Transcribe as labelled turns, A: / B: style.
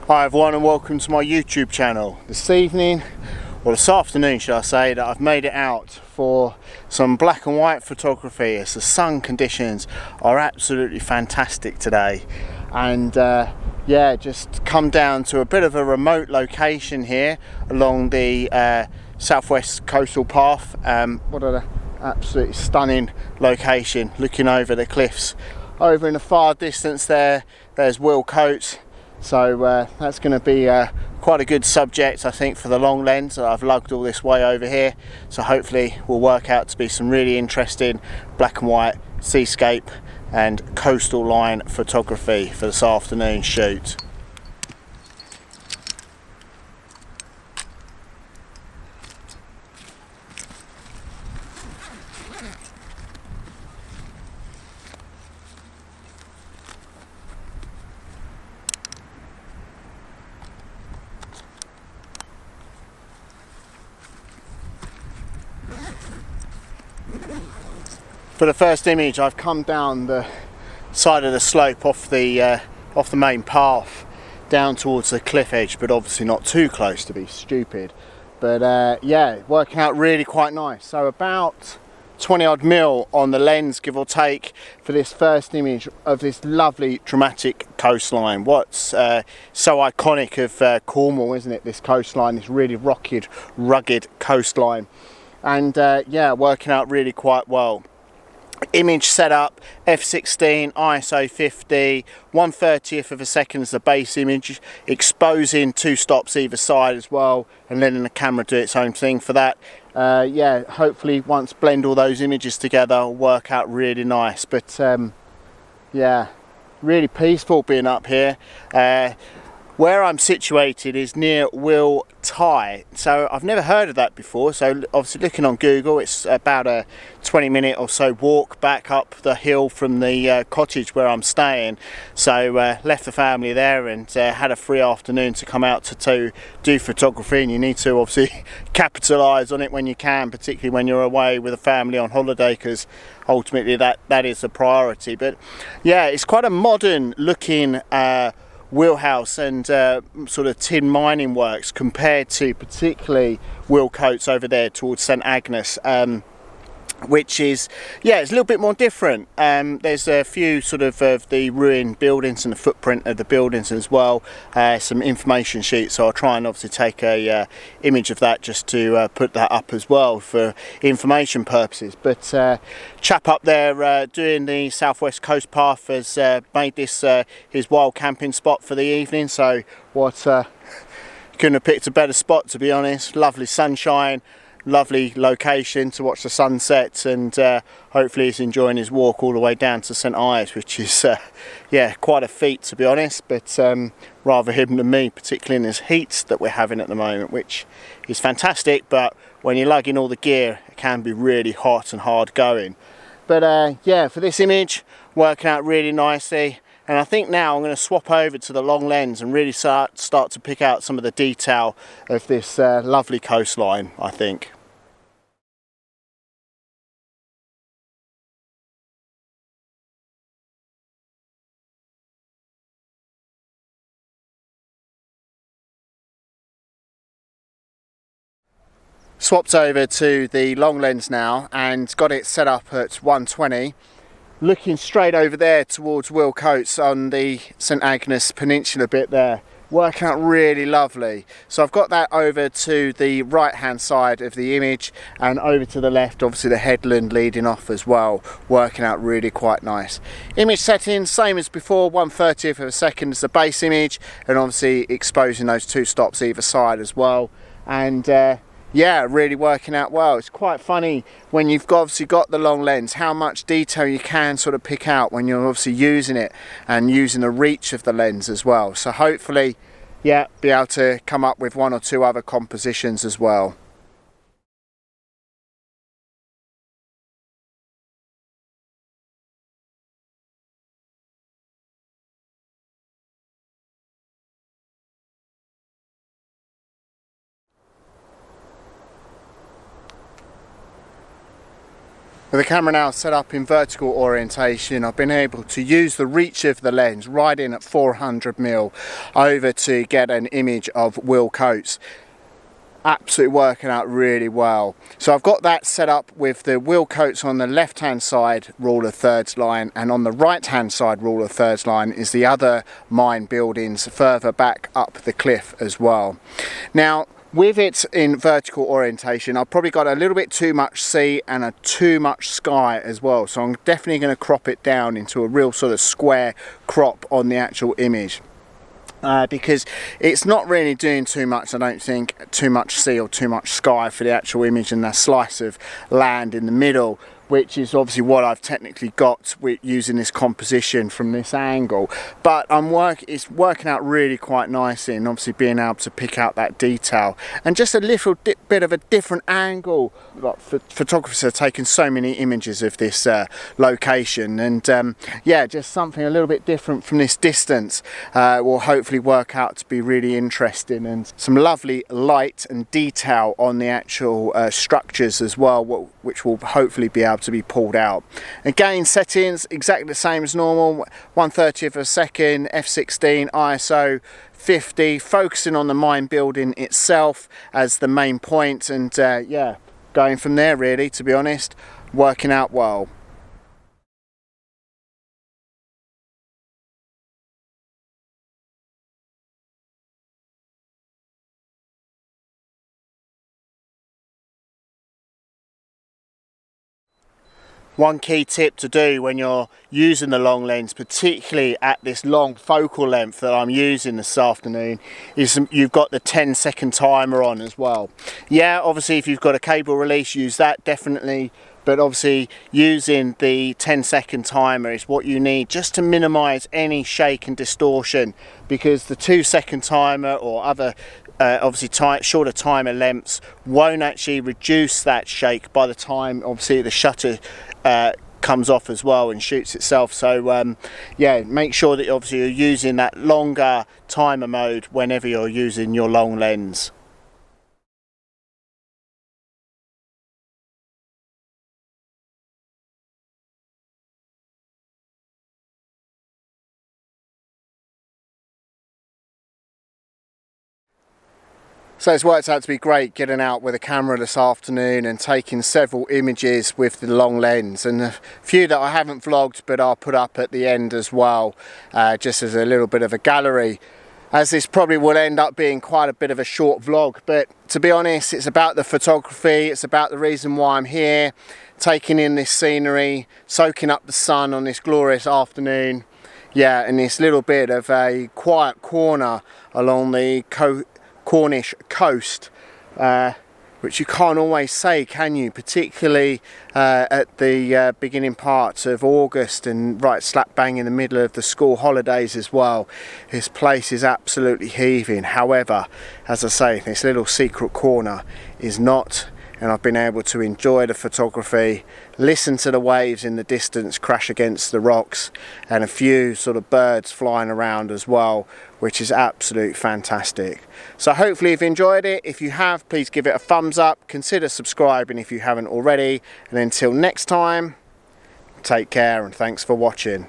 A: Hi everyone and welcome to my YouTube channel. This evening, or this afternoon should I say, that I've made it out for some black and white photography as the sun conditions are absolutely fantastic today. And yeah, just come down to a bit of a remote location here along the southwest coastal path. What an absolutely stunning location, looking over the cliffs. Over in the far distance there's Wilcote. So that's going to be quite a good subject, I think, for the long lens that I've lugged all this way over here. So hopefully will work out to be some really interesting black and white seascape and coastal line photography for this afternoon shoot. For the first image, I've come down the side of the slope off the main path down towards the cliff edge, but obviously not too close to be stupid. But yeah, working out really quite nice. So about 20 odd mil on the lens, give or take, for this first image of this lovely dramatic coastline. What's so iconic of Cornwall, isn't it? This coastline, this really rugged coastline. And yeah, working out really quite well. Image setup, f16, ISO 50, 1/30th of a second is the base image, exposing 2 stops either side as well, and letting the camera do its own thing for that. Yeah, hopefully once blend all those images together, it'll work out really nice. But yeah, really peaceful being up here. Where I'm situated is near Will Tye, so I've never heard of that before. So obviously looking on Google, it's about a 20-minute or so walk back up the hill from the cottage where I'm staying. So left the family there and had a free afternoon to come out to do photography, and you need to obviously capitalise on it when you can, particularly when you're away with a family on holiday, because ultimately that is the priority. But yeah, it's quite a modern looking wheelhouse and sort of tin mining works compared to particularly Wilcote's over there towards St Agnes, which is, yeah, it's a little bit more different. There's a few sort of the ruined buildings and the footprint of the buildings as well, some information sheets, so I'll try and obviously take a image of that just to put that up as well for information purposes. But chap up there doing the southwest coast path has made this his wild camping spot for the evening. So what couldn't have picked a better spot, to be honest. Lovely sunshine, lovely location to watch the sunset, and hopefully he's enjoying his walk all the way down to St Ives, which is yeah, quite a feat, to be honest, but rather him than me, particularly in this heat that we're having at the moment, which is fantastic. But when you're lugging all the gear, it can be really hot and hard going. But yeah, for this image, working out really nicely. And I think now I'm going to swap over to the long lens and really start to pick out some of the detail of this lovely coastline, I think. Swapped over to the long lens now and got it set up at 120. Looking straight over there towards Wilcote on the St Agnes Peninsula bit there, working out really lovely. So I've got that over to the right hand side of the image, and over to the left obviously the headland leading off as well, working out really quite nice. Image settings same as before, 1/30th of a second is the base image, and obviously exposing those 2 stops either side as well. And yeah, really working out well. It's quite funny when you've obviously got the long lens, how much detail you can sort of pick out when you're obviously using it and using the reach of the lens as well. So hopefully, yeah, be able to come up with 1 or 2 other compositions as well. With the camera now set up in vertical orientation, I've been able to use the reach of the lens right in at 400mm over to get an image of Will Coates. Absolutely working out really well. So I've got that set up with the Will Coates on the left hand side rule of thirds line, and on the right hand side rule of thirds line is the other mine buildings further back up the cliff as well. Now with it in vertical orientation, I've probably got a little bit too much sea and too much sky as well, so I'm definitely going to crop it down into a real sort of square crop on the actual image. Because it's not really doing too much, I don't think, too much sea or too much sky for the actual image, and that slice of land in the middle, which is obviously what I've technically got with using this composition from this angle. But it's working out really quite nicely, and obviously being able to pick out that detail and just a little bit of a different angle. Like, photographers have taken so many images of this location, and yeah, just something a little bit different from this distance will hopefully work out to be really interesting, and some lovely light and detail on the actual structures as well, which will hopefully be able to be pulled out. Again, settings exactly the same as normal, 1/30th of a second, f16, ISO 50, focusing on the mine building itself as the main point, and yeah, going from there really, to be honest, working out well. One key tip to do when you're using the long lens, particularly at this long focal length that I'm using this afternoon, is you've got the 10-second timer on as well. Yeah, obviously if you've got a cable release, use that definitely, but obviously using the 10-second timer is what you need just to minimize any shake and distortion, because the 2-second timer or other obviously shorter timer lengths won't actually reduce that shake by the time obviously the shutter comes off as well and shoots itself. So yeah, make sure that obviously you're using that longer timer mode whenever you're using your long lens. So it's worked out to be great getting out with a camera this afternoon and taking several images with the long lens, and a few that I haven't vlogged but I'll put up at the end as well, just as a little bit of a gallery, as this probably will end up being quite a bit of a short vlog. But to be honest, it's about the photography, it's about the reason why I'm here, taking in this scenery, soaking up the sun on this glorious afternoon. Yeah, and this little bit of a quiet corner along the Cornish coast, which you can't always say, can you, particularly at the beginning parts of August and right slap bang in the middle of the school holidays as well. This place is absolutely heaving. However, as I say, this little secret corner is not, and I've been able to enjoy the photography, listen to the waves in the distance crash against the rocks, and a few sort of birds flying around as well, which is absolutely fantastic. So hopefully you've enjoyed it. If you have, please give it a thumbs up, consider subscribing if you haven't already, and until next time, take care and thanks for watching.